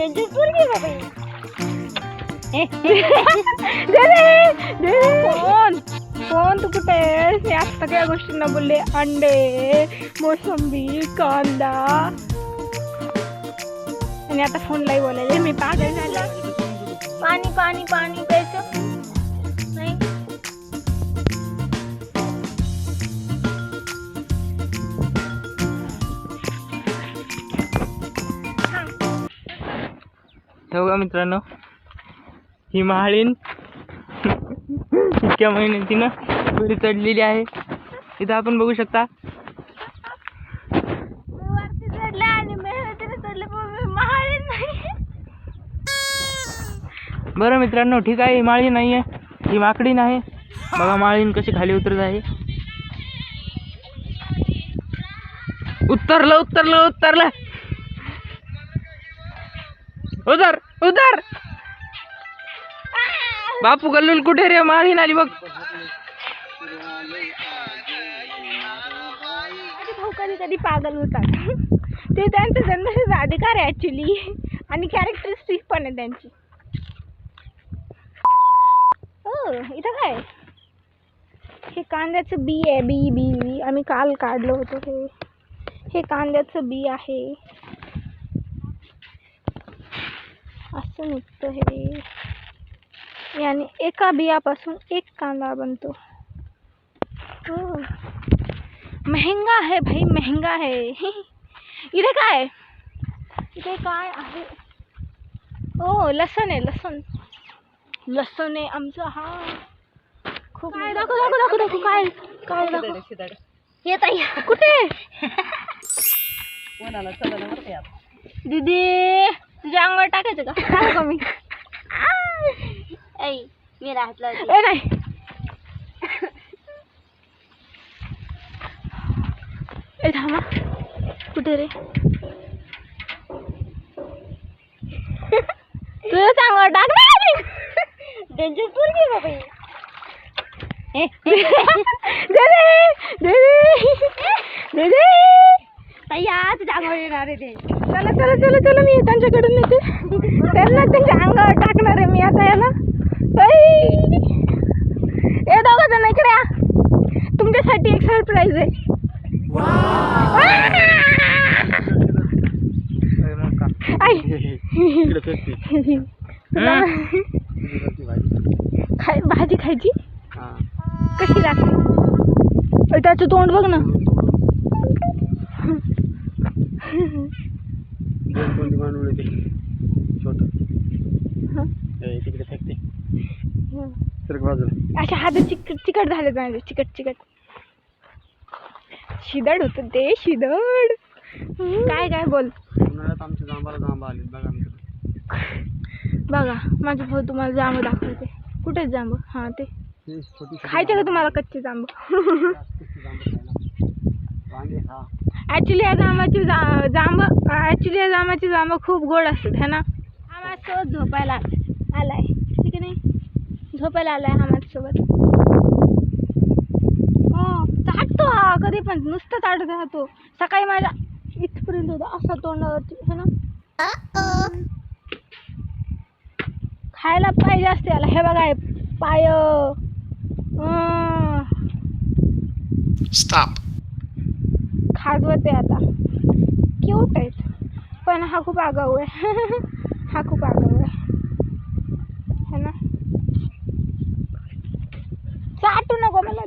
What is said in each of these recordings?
Danger पोरगी बाबा phone phone तू कुठे आहेस? मी आज सगळ्या गोष्टींना बोलले, अंडे, मोसंबी, कांदा, आणि आता फोनलाही बोलायले. मी पागल झाला. पाणी पाणी पाणी प्यायचं नाही. हे बघा मित्रांनो, ही महाळीन इतक्या मेहनतीनं वरी चढलेली आहे. इथं आपण बघू शकता. वरती चढले आणि मेहनतीने चढले पण मी महाळीन नाही. बरं मित्रांनो, ठीक आहे, ही माळी नाही आहे, ही माकडीन आहे. बघा माळीन कशी खाली उतरत आहे. उतरलं उतरलं उतरलं. उतर उतर. बापू गल्लूल कुठे रे? माळीन आली बघ. भाऊ कधी कधी पागल होतात. ते त्यांचा जन्मसिद्ध अधिकार आहे ॲक्च्युली, आणि कॅरेक्टरिस्टिक पण आहे त्यांची. हो, इथं काय? हे कांद्याचं बी आहे. बी बी बी आम्ही काल काढलं होतं. हे कांद्याचं बी आहे. असं निघतं हे. याने एका बियापासून एक कांदा बनतो. हो, महंगा है भाई, महंगा है. इथे काय? इथे काय आहे? हो, लसूण आहे. लसूण लसूण आहे आमचं. हा, खूप. काय दाखव दाखव दाखव दाखव. काय काय दाखव. येत आहे कुठे दीदी? तुझ्या अंगावर टाकायचं का? टाकू का मी? ऐ मी हात लावते. ए नाही. ए थांबा. कुठे रे? तुझं अंगावर टाक ना. डेंजर पोरगी बाबा ताईया, तुझ्या अंगावर येणार आहे ते. चला चला चला चला, मी त्यांच्याकडून येते. त्यांना त्यांच्या अंगावर टाकणार आहे मी आता. याला ए दोघं जण इकडे या. तुमच्यासाठी एक सरप्राईज आहे. भाजी खायची कशी लागते? त्याचं तोंड बघ ना. अशा हात चिकट झाले माझे. चिकट चिकट शिदड होत ते. शिदड काय काय बोल. बघा माझं भाऊ तुम्हाला जांब दाखवते. कुठेच जांब? हा, ते खायचे का तुम्हाला कच्चे जांब? ऍक्च्युली या जांबाची जांब खूप गोड असतात है ना. हा माझ्यासोबत झोपायला आलाय, ठीक आहे नाही? झोपायला आलाय हा माझ्यासोबत. हो, चाटतो हा कधी पण, नुसतं चाटत राहतो. सकाळी माझ्या इथपर्यंत होता असा तोंडावरती है ना. खायला पाहिजे असते याला. हे बघा हे पाय. Stop. खाजवते आता. क्यूट आहेत पण हा खूप आगाऊ आहे. हा खूप आगाऊ आहे है ना. चाटू नको मला.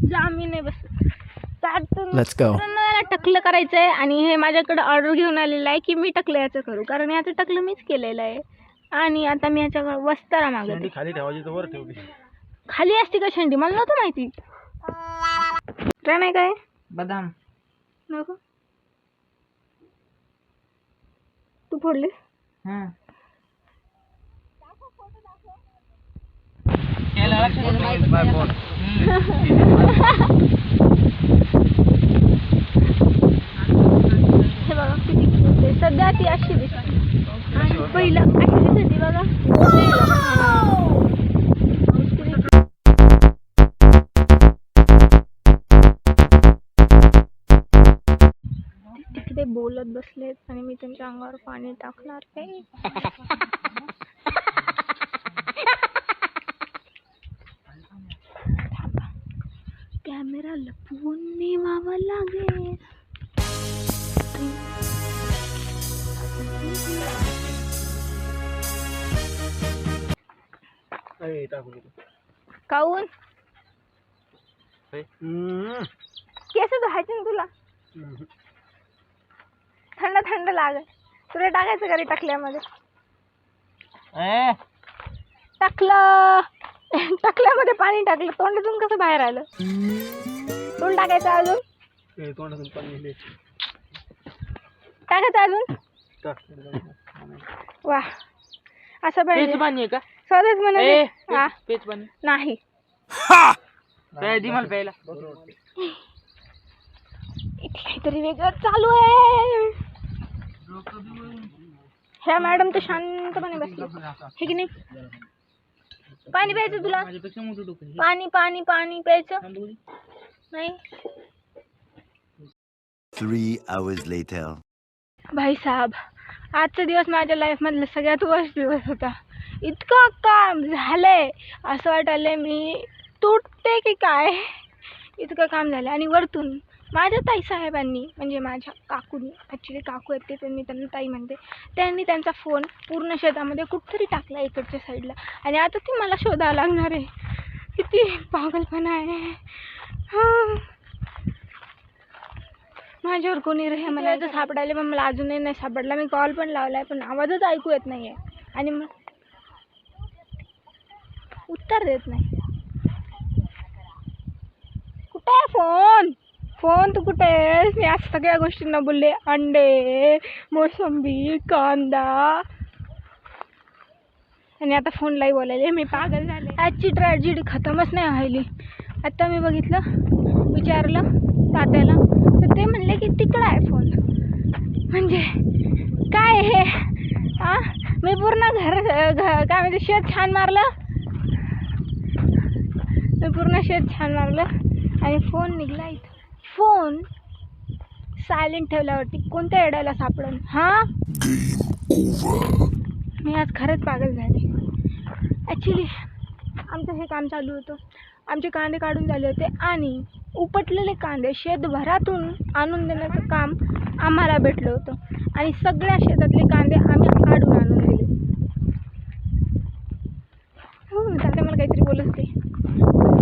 जामी नाही बस. चाटू. Let's go. मला टकलं करायचं आहे आणि हे माझ्याकडे ऑर्डर घेऊन आलेलं आहे की मी टकलं याचं करू, कारण याचं टकलं मीच केलेलं आहे. आणि आता मी याच्याकडे वस्तारा मागते. खाली ठेवायची तर वर ठेवली. खाली असते का शेंडी? मला नव्हतं माहिती. काय नाही काय बदाम नको. तू फोडलीस? हे बघा किती cute आहे. सध्या ती अशी दिसते आणि पहिलं अशी दिसते बघा. ते बोलत बसलेत आणि मी त्यांच्या अंगावर पाणी टाकणार आहे. थांबा. कॅमेरा लपवून नेवावा लागेल. काऊन केस धुवायचे ना तुला? थंड थंड लागेल. तुला टाकायचं घरी टाकल्यामध्ये. टाकल्यामध्ये पाणी टाकलं, तोंडातून कसं बाहेर आलं? तोंड टाकायचं अजून? टाकायचं अजून? वा, असं पाहिजे. पाणी का स्वतःच म्हणाले पेच पाणी नाही. मला प्यायला इथे काहीतरी वेगळं चालू आहे. ह्या मॅडम तर शांतपणे बसले हे की नाही. पाणी प्यायचं तुला? पाणी पाणी पाणी प्यायचं नाही. 3 hours later. भाई साहब, आजचा दिवस माझ्या लाईफ मधला सगळ्यात वर्स्ट दिवस होता. इतकं काम झालंय असं वाटायलंय मी तुटते की काय. इतकं काम झालं. आणि वरतून माझ्या ताई साहेबांनी, म्हणजे माझ्या काकूनी, ॲक्च्युली काकू आहेत ते, पण मी त्यांना ताई म्हणते, त्यांनी त्यांचा फोन पूर्ण शेतामध्ये कुठतरी टाकला इकडच्या साईडला. आणि आता ती मला शोधावं लागणार आहे. किती पागलपणा आहे. हां, माझ्यावर कोणी रे मला तर सापडायला, पण मला अजूनही नाही सापडला. मी कॉल पण लावला आहे पण आवाजच ऐकू येत नाही आहे. आणि मग उत्तर देत नाही. कुठे आहे फोन? फोन तू कुठे आहेस? मी आज सगळ्या गोष्टींना बोलले. अंडे, मोसंबी, कांदा, आणि आता फोनलाही बोलायले. मी पागल झाले. आजची ट्रॅजेडी खतमच नाही व्हायली. आता मी बघितलं, विचारलं तात्याला, तर ते म्हणले की तिकडं आहे फोन. म्हणजे काय हे? हां, मी पूर्ण घर काय म्हणजे शेत छान मारलं. मी पूर्ण शेत छान मारलं आणि फोन निघला इथं. फोन सायलेंट ठेवल्यावरती कोणत्या एड्याला सापडन? हां, मी आज खरंच पागल झाले. ॲक्च्युली आमचं हे काम चालू होतं. आमचे कांदे काढून झाले होते आणि उपटलेले कांदे शेतभरातून आणून देण्याचं काम आम्हाला भेटलं होतं. आणि सगळ्या शेतातले कांदे आम्ही काढून आणून दिले. हो, तात्या मला काहीतरी बोलत होते,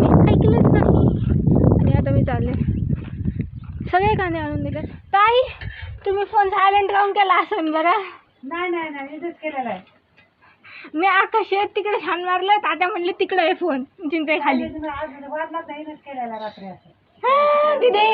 मी ऐकलंच नाही. आणि आता मी चालले, सगळे कांदे आणून दिले. ताई, तुम्ही फोन सायलेंट काऊन केला असेल बरं? नाही इथंच केलेला आहे. मी अख्खा शेत तिकडे छान मारलं. तात्या म्हणले तिकडे आहे फोन चिंचे खाली. दिदी,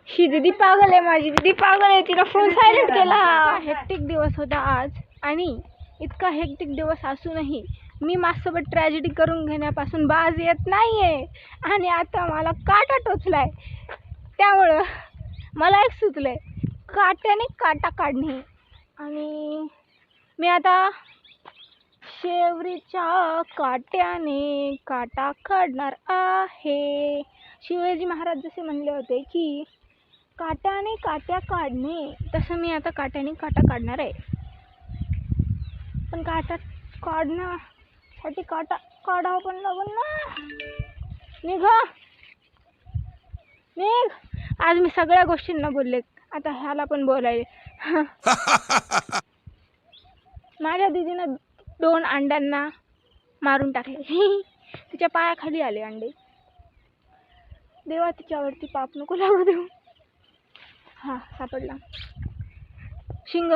ही दिदी पागल आहे. माझी दिदी पागल आहे. तिला फोन सायलेंट केला. हेक्टिक दिवस होता आज. आणि इतका हेक्टिक दिवस असूनही मी माझ्यासोबत ट्रॅजेडी करून घेण्यापासून बाज येत नाहीये. आणि आता मला काटा टोचलाय. त्यामुळं मला एक सुचलंय, काट्याने काटा काढणे. आणि मी आता शेवरीच्या काट्याने काटा काढणार आहे. शिवाजी महाराज जसे म्हणले होते की काट्याने काट्या काढणे, तसं मी आता काट्याने काटा काढणार आहे. पण काटा काढण्यासाठी काटा काढावं पण लागून ना. निघ. आज मी सगळ्या गोष्टींना बोलले, आता ह्याला पण बोलायले. माझ्या दीदीनं 2 अंड्यांना मारून टाकले. तिच्या पायाखाली आले अंडे. देवा, तिच्यावरती पाप नको लागू देऊ. हा, सापडला शिंग.